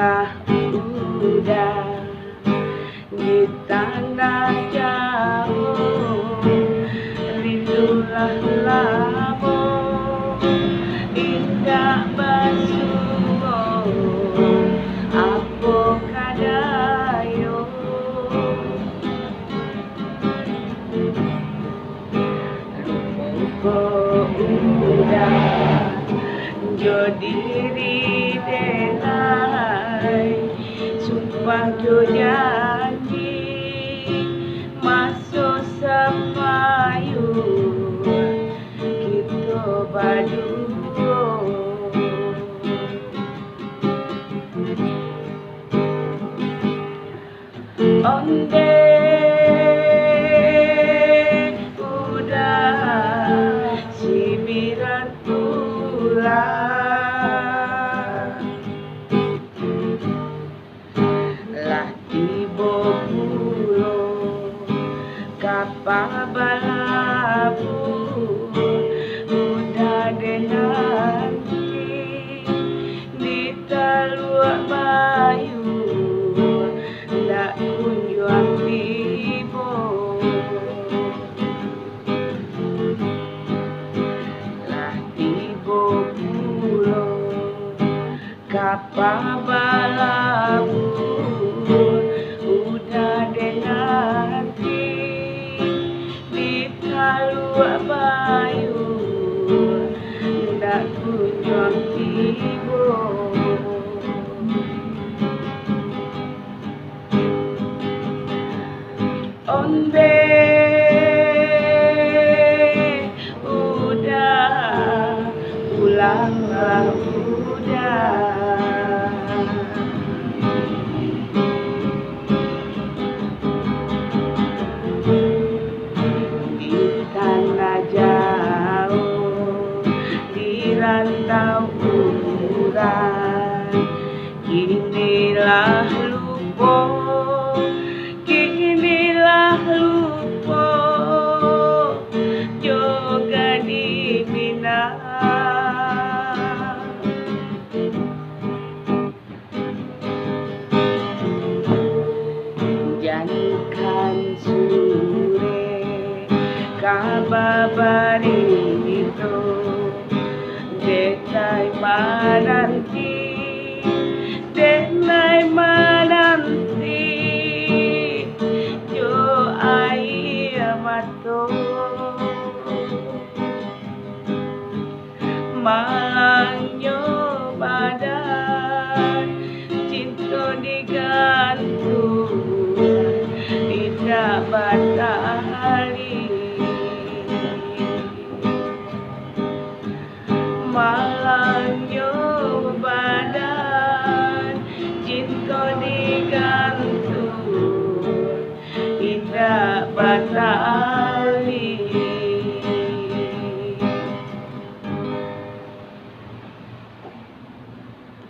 Rindulah udah di tanah jauh, rindulah lamun indah basuh apa kadayo. Kok udah jo diri denai, sumpah jo janji masuk semayu kita berdua. Onde udah sibiran pulang, lah tiba pulau kapal balabu udah dengan di Teluk Bayu ndak kunjung tiba. Lah tiba pulau kapal balabu udah dengan di Teluk Bayu ndak kunjung tiba. Onde udah pulanglah udah, di tanah jauh di rantau uran, kinilah lupa, kinilah lupa juga di Minang. Jangan sore kababari itu detai mananti, denai mananti jo air mato malangnya badan cinta digantung tidak matahari.